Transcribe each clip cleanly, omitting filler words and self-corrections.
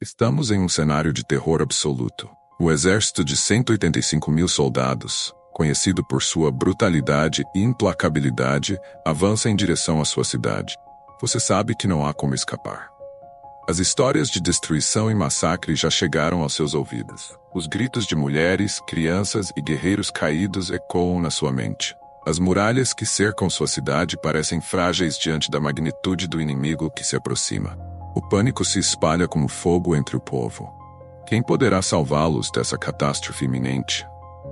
Estamos em um cenário de terror absoluto. O exército de 185 mil soldados, conhecido por sua brutalidade e implacabilidade, avança em direção à sua cidade. Você sabe que não há como escapar. As histórias de destruição e massacre já chegaram aos seus ouvidos. Os gritos de mulheres, crianças e guerreiros caídos ecoam na sua mente. As muralhas que cercam sua cidade parecem frágeis diante da magnitude do inimigo que se aproxima. O pânico se espalha como fogo entre o povo. Quem poderá salvá-los dessa catástrofe iminente?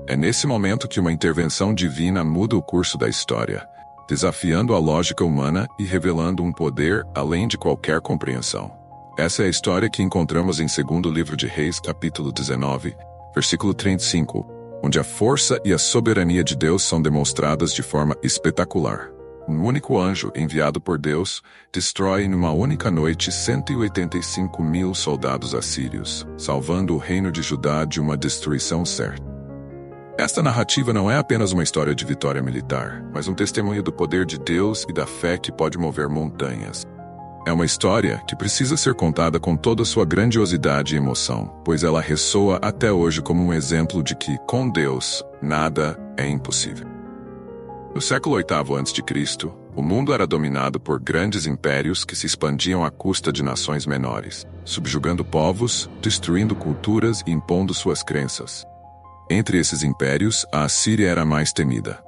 É nesse momento que uma intervenção divina muda o curso da história, desafiando a lógica humana e revelando um poder além de qualquer compreensão. Essa é a história que encontramos em 2º livro de Reis, capítulo 19, versículo 35, onde a força e a soberania de Deus são demonstradas de forma espetacular. Um único anjo, enviado por Deus, destrói numa única noite 185 mil soldados assírios, salvando o reino de Judá de uma destruição certa. Esta narrativa não é apenas uma história de vitória militar, mas um testemunho do poder de Deus e da fé que pode mover montanhas. É uma história que precisa ser contada com toda sua grandiosidade e emoção, pois ela ressoa até hoje como um exemplo de que, com Deus, nada é impossível. No século VIII a.C., o mundo era dominado por grandes impérios que se expandiam à custa de nações menores, subjugando povos, destruindo culturas e impondo suas crenças. Entre esses impérios, a Assíria era a mais temida.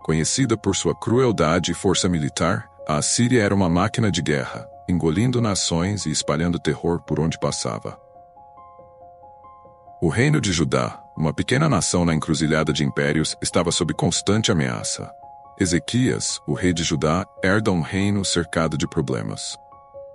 Conhecida por sua crueldade e força militar, a Assíria era uma máquina de guerra, engolindo nações e espalhando terror por onde passava. O reino de Judá, uma pequena nação na encruzilhada de impérios, estava sob constante ameaça. Ezequias, o rei de Judá, herda um reino cercado de problemas.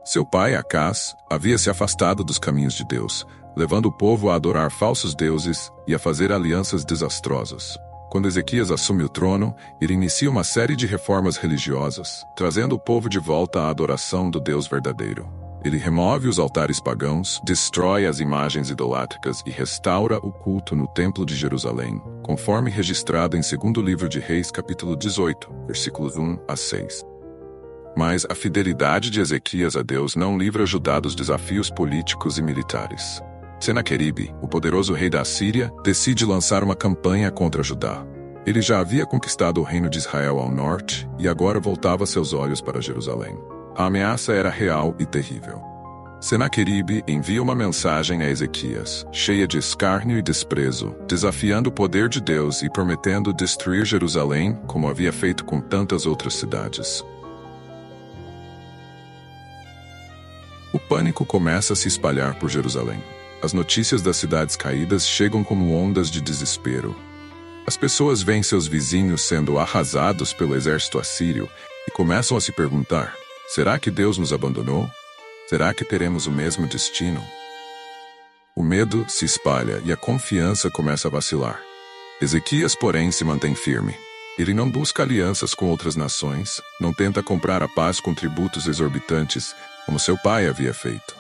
Seu pai, Acás, havia se afastado dos caminhos de Deus, levando o povo a adorar falsos deuses e a fazer alianças desastrosas. Quando Ezequias assume o trono, ele inicia uma série de reformas religiosas, trazendo o povo de volta à adoração do Deus verdadeiro. Ele remove os altares pagãos, destrói as imagens idolátricas e restaura o culto no Templo de Jerusalém, conforme registrado em 2º livro de Reis, capítulo 18, versículos 1 a 6. Mas a fidelidade de Ezequias a Deus não livra Judá dos desafios políticos e militares. Senaqueribe, o poderoso rei da Assíria, decide lançar uma campanha contra Judá. Ele já havia conquistado o reino de Israel ao norte e agora voltava seus olhos para Jerusalém. A ameaça era real e terrível. Senaqueribe envia uma mensagem a Ezequias, cheia de escárnio e desprezo, desafiando o poder de Deus e prometendo destruir Jerusalém como havia feito com tantas outras cidades. O pânico começa a se espalhar por Jerusalém. As notícias das cidades caídas chegam como ondas de desespero. As pessoas veem seus vizinhos sendo arrasados pelo exército assírio e começam a se perguntar: será que Deus nos abandonou? Será que teremos o mesmo destino? O medo se espalha e a confiança começa a vacilar. Ezequias, porém, se mantém firme. Ele não busca alianças com outras nações, não tenta comprar a paz com tributos exorbitantes, como seu pai havia feito.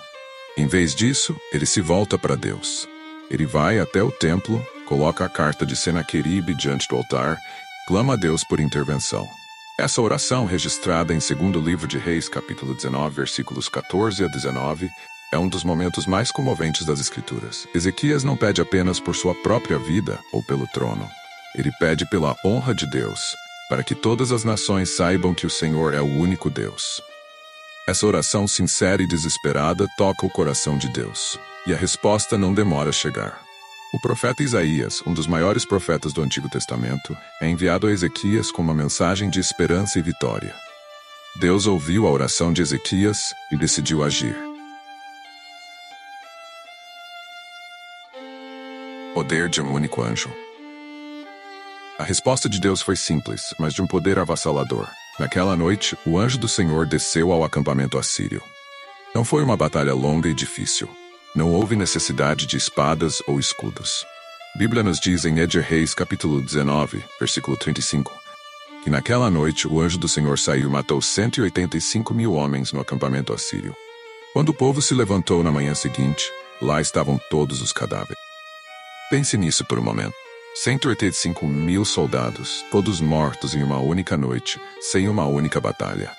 Em vez disso, ele se volta para Deus. Ele vai até o templo, coloca a carta de Senaqueribe diante do altar, clama a Deus por intervenção. Essa oração, registrada em 2º livro de Reis, capítulo 19, versículos 14 a 19, é um dos momentos mais comoventes das Escrituras. Ezequias não pede apenas por sua própria vida ou pelo trono. Ele pede pela honra de Deus, para que todas as nações saibam que o Senhor é o único Deus. Essa oração sincera e desesperada toca o coração de Deus, e a resposta não demora a chegar. O profeta Isaías, um dos maiores profetas do Antigo Testamento, é enviado a Ezequias com uma mensagem de esperança e vitória. Deus ouviu a oração de Ezequias e decidiu agir. Poder de um único anjo. A resposta de Deus foi simples, mas de um poder avassalador. Naquela noite, o anjo do Senhor desceu ao acampamento assírio. Não foi uma batalha longa e difícil. Não houve necessidade de espadas ou escudos. A Bíblia nos diz em Reis, capítulo 19, versículo 35, que naquela noite o anjo do Senhor saiu e matou 185 mil homens no acampamento assírio. Quando o povo se levantou na manhã seguinte, lá estavam todos os cadáveres. Pense nisso por um momento. 185 mil soldados, todos mortos em uma única noite, sem uma única batalha.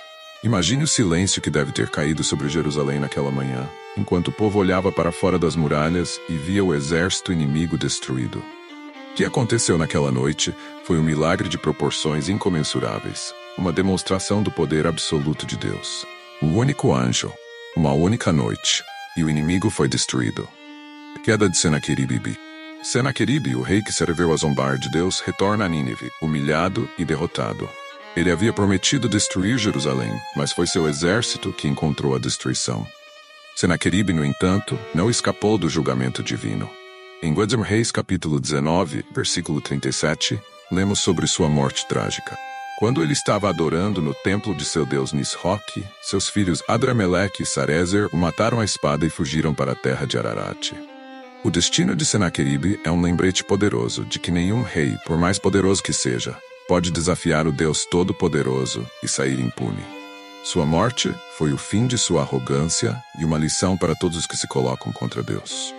Imagine o silêncio que deve ter caído sobre Jerusalém naquela manhã, enquanto o povo olhava para fora das muralhas e via o exército inimigo destruído. O que aconteceu naquela noite foi um milagre de proporções incomensuráveis, uma demonstração do poder absoluto de Deus. Um único anjo, uma única noite, e o inimigo foi destruído. A queda de Senaqueribe. Senaqueribe, o rei que serviu a zombar de Deus, retorna a Nínive, humilhado e derrotado. Ele havia prometido destruir Jerusalém, mas foi seu exército que encontrou a destruição. Senaqueribe, no entanto, não escapou do julgamento divino. Em 2 Reis capítulo 19, versículo 37, lemos sobre sua morte trágica. Quando ele estava adorando no templo de seu deus Nisroque, seus filhos Adrameleque e Sarezer o mataram à espada e fugiram para a terra de Ararat. O destino de Senaqueribe é um lembrete poderoso de que nenhum rei, por mais poderoso que seja, pode desafiar o Deus Todo-Poderoso e sair impune. Sua morte foi o fim de sua arrogância e uma lição para todos os que se colocam contra Deus.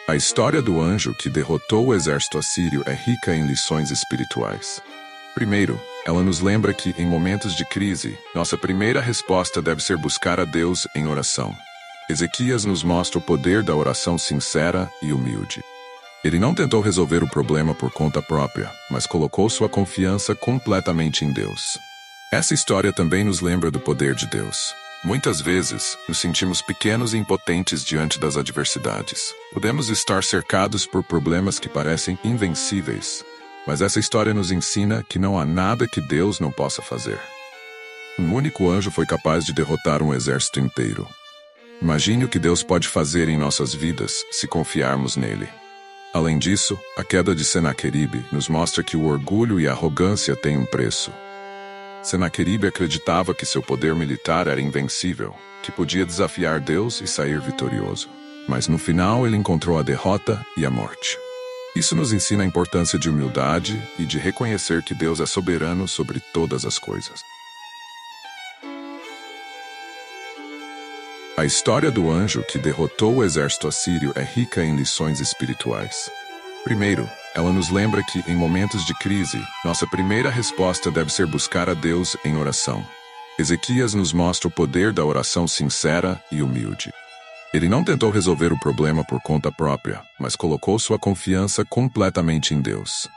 A história do anjo que derrotou o exército assírio é rica em lições espirituais. Primeiro, ela nos lembra que, em momentos de crise, nossa primeira resposta deve ser buscar a Deus em oração. Ezequias nos mostra o poder da oração sincera e humilde. Ele não tentou resolver o problema por conta própria, mas colocou sua confiança completamente em Deus. Essa história também nos lembra do poder de Deus. Muitas vezes, nos sentimos pequenos e impotentes diante das adversidades. Podemos estar cercados por problemas que parecem invencíveis, mas essa história nos ensina que não há nada que Deus não possa fazer. Um único anjo foi capaz de derrotar um exército inteiro. Imagine o que Deus pode fazer em nossas vidas se confiarmos nele. Além disso, a queda de Senaqueribe nos mostra que o orgulho e a arrogância têm um preço. Senaqueribe acreditava que seu poder militar era invencível, que podia desafiar Deus e sair vitorioso. Mas no final ele encontrou a derrota e a morte. Isso nos ensina a importância de humildade e de reconhecer que Deus é soberano sobre todas as coisas. A história do anjo que derrotou o exército assírio é rica em lições espirituais. Primeiro, ela nos lembra que, em momentos de crise, nossa primeira resposta deve ser buscar a Deus em oração. Ezequias nos mostra o poder da oração sincera e humilde. Ele não tentou resolver o problema por conta própria, mas colocou sua confiança completamente em Deus.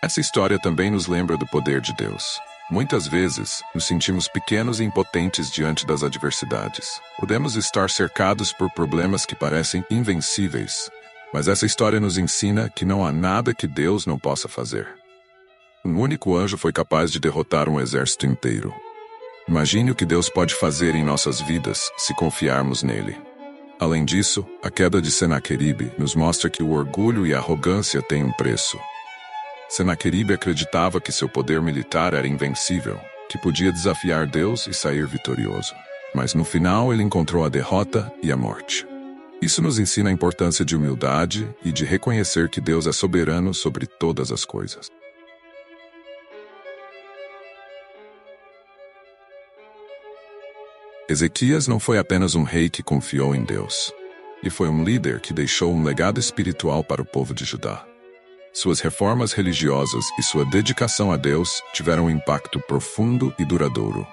Essa história também nos lembra do poder de Deus. Muitas vezes, nos sentimos pequenos e impotentes diante das adversidades. Podemos estar cercados por problemas que parecem invencíveis, mas essa história nos ensina que não há nada que Deus não possa fazer. Um único anjo foi capaz de derrotar um exército inteiro. Imagine o que Deus pode fazer em nossas vidas se confiarmos nele. Além disso, a queda de Senaqueribe nos mostra que o orgulho e a arrogância têm um preço. Senaqueribe acreditava que seu poder militar era invencível, que podia desafiar Deus e sair vitorioso. Mas no final ele encontrou a derrota e a morte. Isso nos ensina a importância de humildade e de reconhecer que Deus é soberano sobre todas as coisas. Ezequias não foi apenas um rei que confiou em Deus. Ele foi um líder que deixou um legado espiritual para o povo de Judá. Suas reformas religiosas e sua dedicação a Deus tiveram um impacto profundo e duradouro.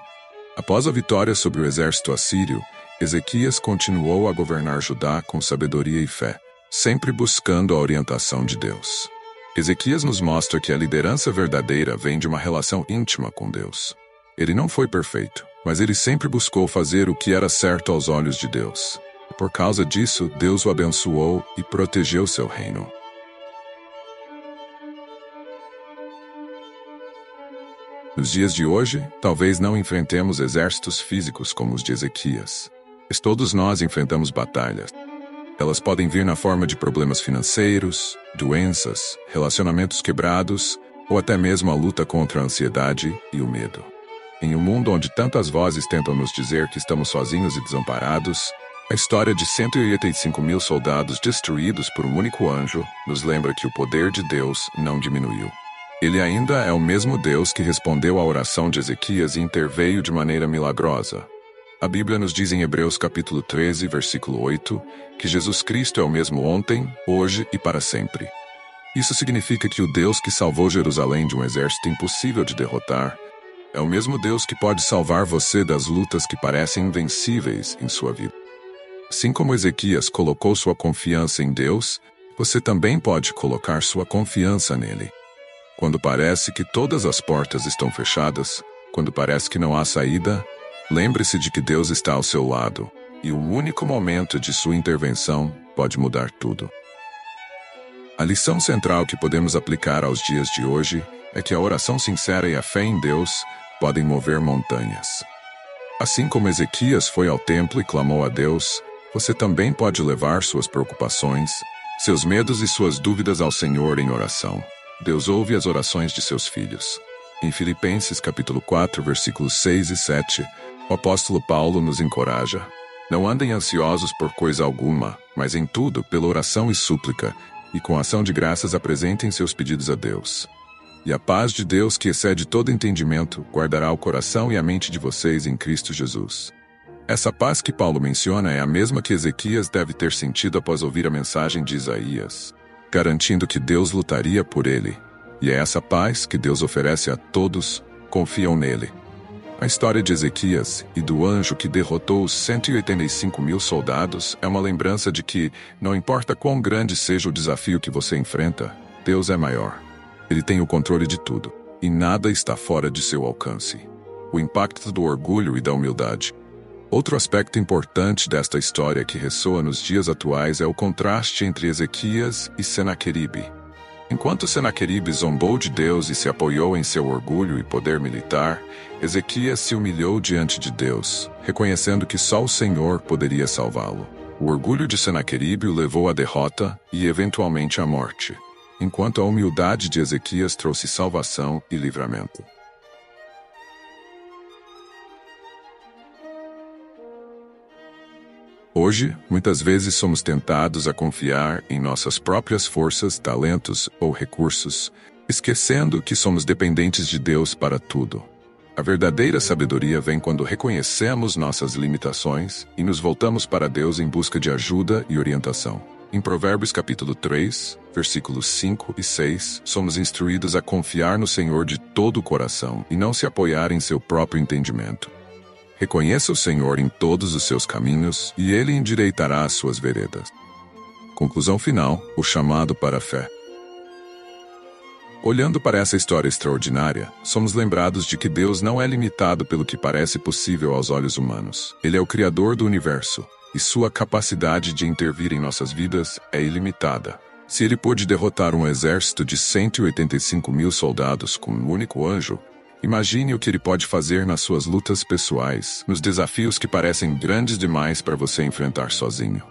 Após a vitória sobre o exército assírio, Ezequias continuou a governar Judá com sabedoria e fé, sempre buscando a orientação de Deus. Ezequias nos mostra que a liderança verdadeira vem de uma relação íntima com Deus. Ele não foi perfeito, mas ele sempre buscou fazer o que era certo aos olhos de Deus. Por causa disso, Deus o abençoou e protegeu seu reino. Nos dias de hoje, talvez não enfrentemos exércitos físicos como os de Ezequias, mas todos nós enfrentamos batalhas. Elas podem vir na forma de problemas financeiros, doenças, relacionamentos quebrados, ou até mesmo a luta contra a ansiedade e o medo. Em um mundo onde tantas vozes tentam nos dizer que estamos sozinhos e desamparados, a história de 185 mil soldados destruídos por um único anjo nos lembra que o poder de Deus não diminuiu. Ele ainda é o mesmo Deus que respondeu à oração de Ezequias e interveio de maneira milagrosa. A Bíblia nos diz em Hebreus capítulo 13, versículo 8, que Jesus Cristo é o mesmo ontem, hoje e para sempre. Isso significa que o Deus que salvou Jerusalém de um exército impossível de derrotar É o mesmo Deus que pode salvar você das lutas que parecem invencíveis em sua vida. Assim como Ezequias colocou sua confiança em Deus, você também pode colocar sua confiança nele. Quando parece que todas as portas estão fechadas, quando parece que não há saída, lembre-se de que Deus está ao seu lado, e o único momento de sua intervenção pode mudar tudo. A lição central que podemos aplicar aos dias de hoje é que a oração sincera e a fé em Deus podem mover montanhas. Assim como Ezequias foi ao templo e clamou a Deus, você também pode levar suas preocupações, seus medos e suas dúvidas ao Senhor em oração. Deus ouve as orações de seus filhos. Em Filipenses capítulo 4, versículos 6 e 7, o apóstolo Paulo nos encoraja: não andem ansiosos por coisa alguma, mas em tudo, pela oração e súplica, e com ação de graças apresentem seus pedidos a Deus. E a paz de Deus, que excede todo entendimento, guardará o coração e a mente de vocês em Cristo Jesus. Essa paz que Paulo menciona é a mesma que Ezequias deve ter sentido após ouvir a mensagem de Isaías, garantindo que Deus lutaria por ele. E é essa paz que Deus oferece a todos que confiam nele. A história de Ezequias e do anjo que derrotou os 185 mil soldados é uma lembrança de que, não importa quão grande seja o desafio que você enfrenta, Deus é maior. Ele tem o controle de tudo, e nada está fora de seu alcance. O impacto do orgulho e da humildade. Outro aspecto importante desta história que ressoa nos dias atuais é o contraste entre Ezequias e Senaqueribe. Enquanto Senaqueribe zombou de Deus e se apoiou em seu orgulho e poder militar, Ezequias se humilhou diante de Deus, reconhecendo que só o Senhor poderia salvá-lo. O orgulho de Senaqueribe o levou à derrota e, eventualmente, à morte, enquanto a humildade de Ezequias trouxe salvação e livramento. Hoje, muitas vezes somos tentados a confiar em nossas próprias forças, talentos ou recursos, esquecendo que somos dependentes de Deus para tudo. A verdadeira sabedoria vem quando reconhecemos nossas limitações e nos voltamos para Deus em busca de ajuda e orientação. Em Provérbios capítulo 3, versículos 5 e 6, somos instruídos a confiar no Senhor de todo o coração e não se apoiar em seu próprio entendimento. Reconheça o Senhor em todos os seus caminhos e Ele endireitará as suas veredas. Conclusão final: o chamado para a fé. Olhando para essa história extraordinária, somos lembrados de que Deus não é limitado pelo que parece possível aos olhos humanos. Ele é o Criador do universo, e sua capacidade de intervir em nossas vidas é ilimitada. Se Ele pôde derrotar um exército de 185 mil soldados com um único anjo, imagine o que Ele pode fazer nas suas lutas pessoais, nos desafios que parecem grandes demais para você enfrentar sozinho.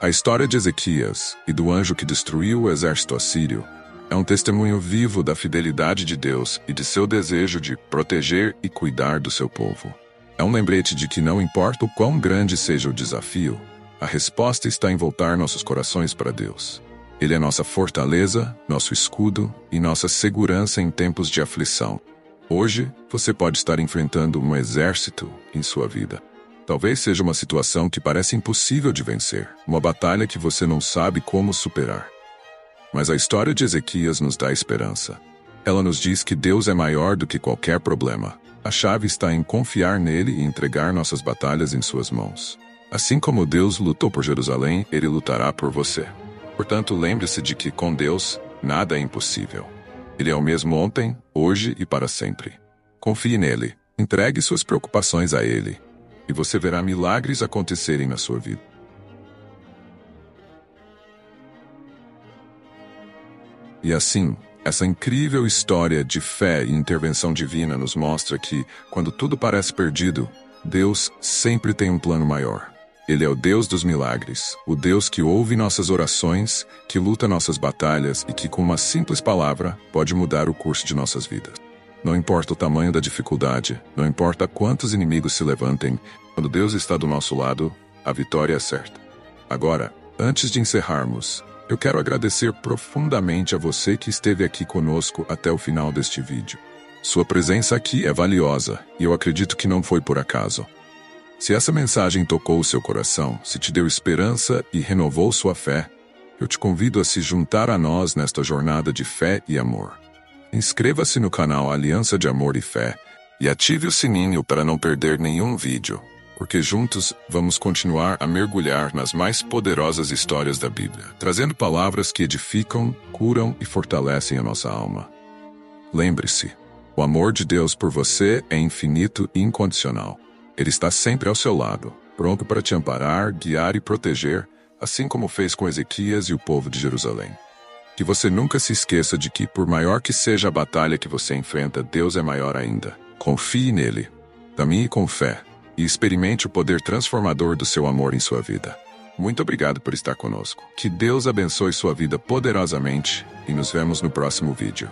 A história de Ezequias e do anjo que destruiu o exército assírio é um testemunho vivo da fidelidade de Deus e de seu desejo de proteger e cuidar do seu povo. É um lembrete de que não importa o quão grande seja o desafio, a resposta está em voltar nossos corações para Deus. Ele é nossa fortaleza, nosso escudo e nossa segurança em tempos de aflição. Hoje, você pode estar enfrentando um exército em sua vida. Talvez seja uma situação que parece impossível de vencer, uma batalha que você não sabe como superar. Mas a história de Ezequias nos dá esperança. Ela nos diz que Deus é maior do que qualquer problema. A chave está em confiar nele e entregar nossas batalhas em suas mãos. Assim como Deus lutou por Jerusalém, Ele lutará por você. Portanto, lembre-se de que com Deus, nada é impossível. Ele é o mesmo ontem, hoje e para sempre. Confie nele, entregue suas preocupações a Ele, e você verá milagres acontecerem na sua vida. E assim, essa incrível história de fé e intervenção divina nos mostra que, quando tudo parece perdido, Deus sempre tem um plano maior. Ele é o Deus dos milagres, o Deus que ouve nossas orações, que luta nossas batalhas e que, com uma simples palavra, pode mudar o curso de nossas vidas. Não importa o tamanho da dificuldade, não importa quantos inimigos se levantem, quando Deus está do nosso lado, a vitória é certa. Agora, antes de encerrarmos, eu quero agradecer profundamente a você que esteve aqui conosco até o final deste vídeo. Sua presença aqui é valiosa, e eu acredito que não foi por acaso. Se essa mensagem tocou o seu coração, se te deu esperança e renovou sua fé, eu te convido a se juntar a nós nesta jornada de fé e amor. Inscreva-se no canal Aliança de Amor e Fé E ative o sininho para não perder nenhum vídeo, porque juntos vamos continuar a mergulhar nas mais poderosas histórias da Bíblia, trazendo palavras que edificam, curam e fortalecem a nossa alma. Lembre-se, o amor de Deus por você é infinito e incondicional. Ele está sempre ao seu lado, pronto para te amparar, guiar e proteger, assim como fez com Ezequias e o povo de Jerusalém. Que você nunca se esqueça de que, por maior que seja a batalha que você enfrenta, Deus é maior ainda. Confie nele, caminhe com fé e experimente o poder transformador do seu amor em sua vida. Muito obrigado por estar conosco. Que Deus abençoe sua vida poderosamente e nos vemos no próximo vídeo.